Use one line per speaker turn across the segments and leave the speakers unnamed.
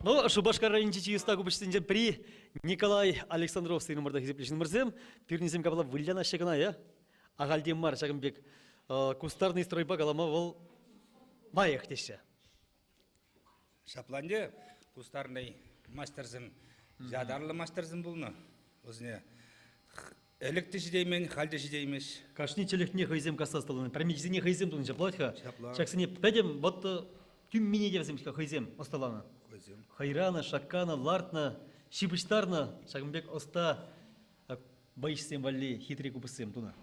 Ну, Шубашкар райончи чиюста губышсынже при Николай Александров сыйны мырда хизеплешин мырзем, пирнизем кабала выльяна шагана, я? Агалдем мар, шагымбек, кустарный стройбак алама вол маях теші.
Шапланде кустарный мастерзім, жадарлы мастерзім бұлны. Өзіне электі жидеймен, халде жидеймеш.
Кашни челехне хайзем касастылыны, промежзине хайзем тунын шаплатха.
Шапла.
Шаксыне пәдем, вот тюм мине девсем хайзем осталана. Хайрана, шаккана, лартна, шибыштарна, шагымбек оста байшсем валли хитрый кубысем туна.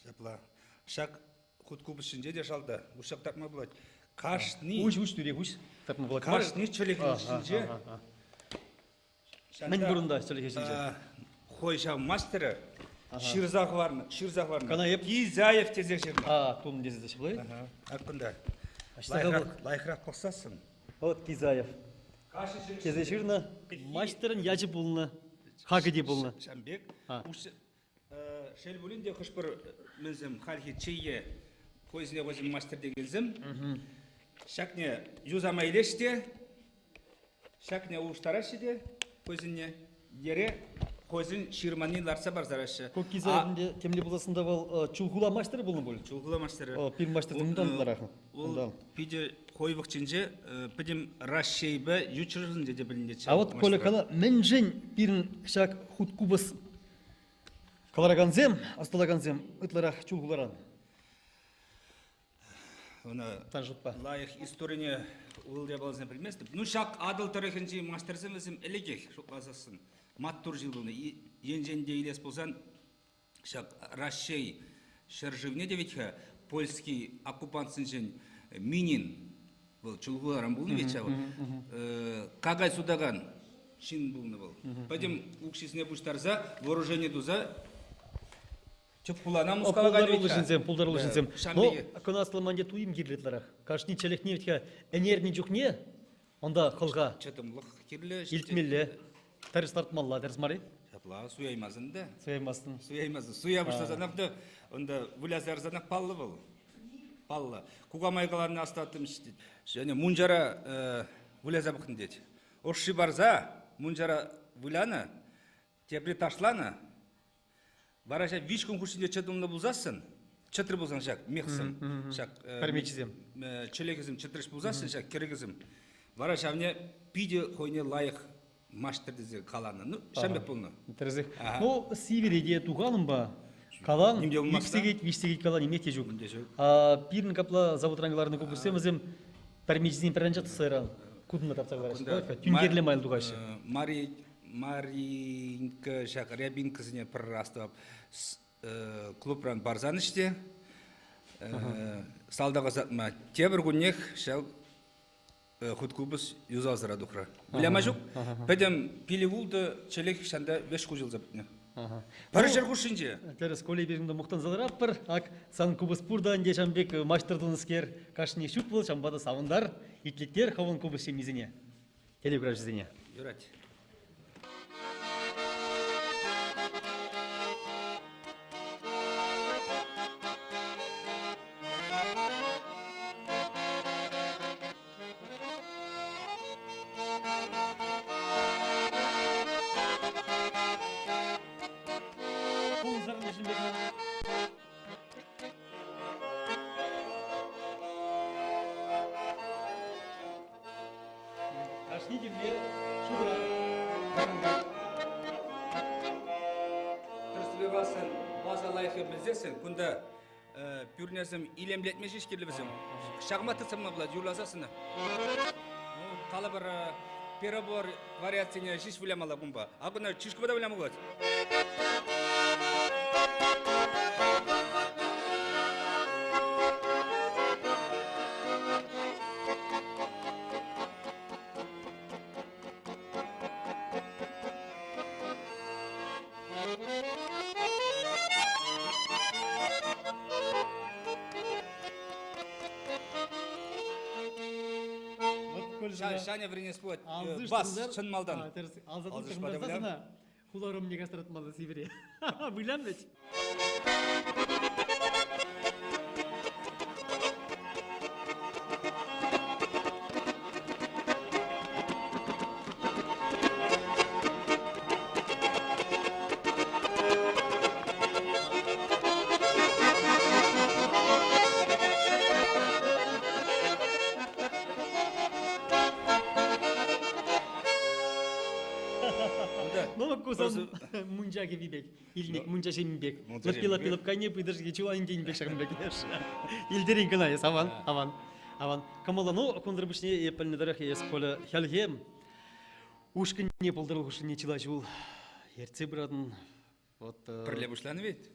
Шапла. Шак худ кубышынже де шалды. Ушак тапма болады. Кашни.
Уж түрек, уж. Тапма болады.
Кашни челехнешінже.
Мен бұрында челехнешінже.
Хойша мастері. Ширзақ
Кана еп?
Кизаев тезек жерді.
Тунын дезеде шыплай?
Ақында.
Аштағы
Лайқырақ қоқсасын.
вот Кизаев. Кезе шырна мастерын яжы болны, хагыде болны.
Шамбек. Шел булинде хышпыр мензем халхи чейе койзіне өзім мастер дегензім. Шакне юзама илеште, шакне уштарашыде койзіне ере койзін ширманин ларса бар зарашы.
Көк Кизаевінде темле боласында бол чулгула мастеры болны бол.
Чулгула мастері.
Пир мастеры мұндан дарахын.
Ол пиде койвық чинже пидем расшейбі ючырын деде біліндечі.
А вот коля кала мен жен пирін шак худ кубас калараганзем, асталаганзем ытларах чулгуларан. Танжутпа.
Лайық историне ұлды балазына білместі. Ну шак адыл тарихынжи мастерзім өзім әлегек шоқласасын. Маттур жыл бұлны. Енжен дейлес болсан шак расшей шыржывне деветха польский оккупантсын жен минин был чулгуларан бұлны веча был. Кагай судаган шин бұлны был. Пойдем укшисіне бұштарза, вооружение дуза чыпкулана мускалган веча.
Пулдар улышынсем. Но кына асылманде туим кирлетларах. Кашни челехне ветха энерни жүхне, онда қылға
Чатымлық кирлі.
илтмелі. Тарис тартмалла, тарис мари?
Шапла, суяймазында.
Суяймасын.
Суяймазы. Суя бұштазанақты, онда вылязарзанақ паллы был. Паллы. Кугамай қаланы астатым ішті. Және мұнжара выляза бұқын деді. Ошшы барза, мұнжара выланы, тепли ташланы, бараша виш күн күрсінде чатымны бұлзасын, чатыр бұлзан шак, мексім, шак,
Пәрмечізем.
челегізім, чатырыш бұлзасын шак, керегізім. Бараша авне пиде қойне лайық маштыр дезе қаланы. Ну, шамбек бұлны.
Терезек. Ну, сивереде туғаным ба? Калан,
Немде болмақта?
вишсегейт калан емете жүк.
Мінде жүк.
Пирін капла заводраңғыларыны көпірсемізім, пәрмечізен пәрәнжат сайран. Кудына тапсақ барашы. Түнгерлі майл туғашы.
Маринка шақ рябин қызіне пір астап клубран барзан іште. Салдаға затма тебір күннех шақ худкубыз юзазыра дұқра. Білема жүк, пәдем пилевулды челек шанда 5 жыл запытны. Пары жер құшынже.
Терес колей берімді мұқтан залырап бір, ак сан кубыз пұрдан дешамбек маштырдың іскер кашыне шүк бол, шамбады савындар, итлеттер хавын кубыз шемізіне. Телеграф жізіне.
Юрать. База лайқы білзесін, күнді пүрнесім илемлетмеш ешкерлі бізім. Шағыма тұсымна бұлад, юрласасыны. Қалы бір перебор вариацияне шиш вілемала бұмба. Ағына чишкіба да вілемі бұлад. Шаня вренес будет. Бас, шын малдан.
Алзатын кырмырзасына, хуларым не кастырат малды сибире. Білем ведь? кузон мунжа кебибек. Илник мунжа жембек.
Мунжа
Лапила
жембек.
пилып кайне пидыр гечуан денбек шагынбек. Илдерин кына саван, аван. Аван. Камалану кондырбышне епельнедерах есколе хялгем. Ушкин не полдырыл хушине чилачул. Ерце брадын. Вот.
Прилебушланы ведь.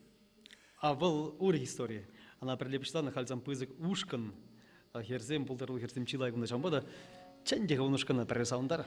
А был ур история. Она прилепшла на хальцам пызык ушкан. А херзем полдырыл херзем чилай гумна жамбада. Чендега унушкана пересаундар.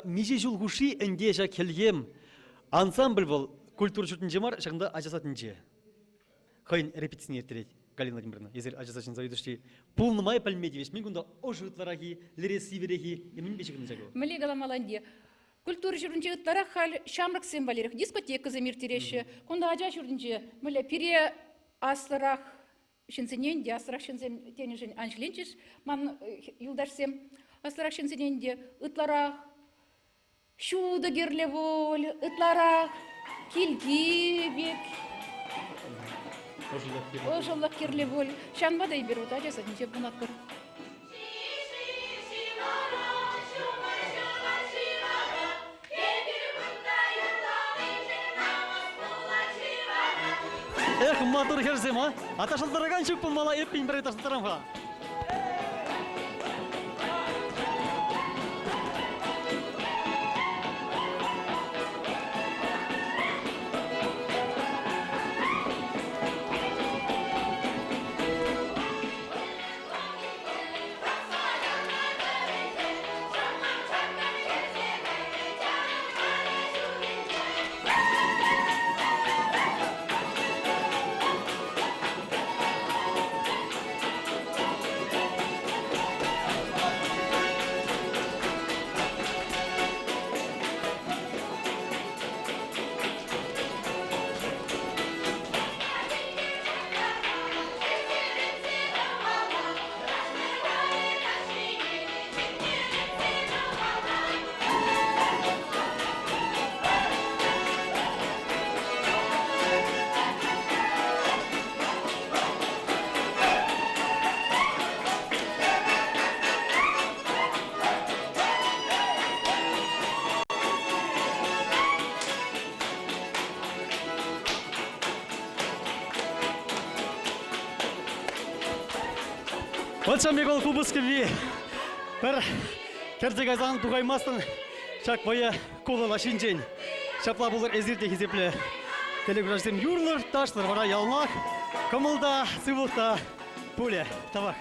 Миже жул гуши энде жа келгем. Ансамбль был культура журтынжемар шагында ажасатынжы. Хайын репетицияны ертерет. Галина Владимировна, езер ажасатын заведующий. Полнымай пальмедевич. Мен күнда ожутлараги, лересивереги, емін бешігін жагу.
Мали галамаланди. Культура журтынжыгытлара хал шамрак символерих, дискотека замиртереші. Кунда ажа журтынжы, мали пере асырах шинзененде, асырах шинзененде анжленчиш, ман юлдарсем, асырах шинзененде, ытларах, шуда герлеволь, ытларах, килгибек, ожаллах керлеволь. Шанбадай берут, ажасатынжы бунаттыр.
Эх, матур херзем, а? Аташылдыраган чук бұл мала эппин бір еташылдырамға. Вот шамбек ол кубыски ви. Бір кердек айзан туғаймастын. Шак бая колы лашинчен. Шапла бұлыр әзірде хезеплі. Телегражден юрлыр, ташлар бара ялмақ. Кымылда, сывылта, пуля, табақ.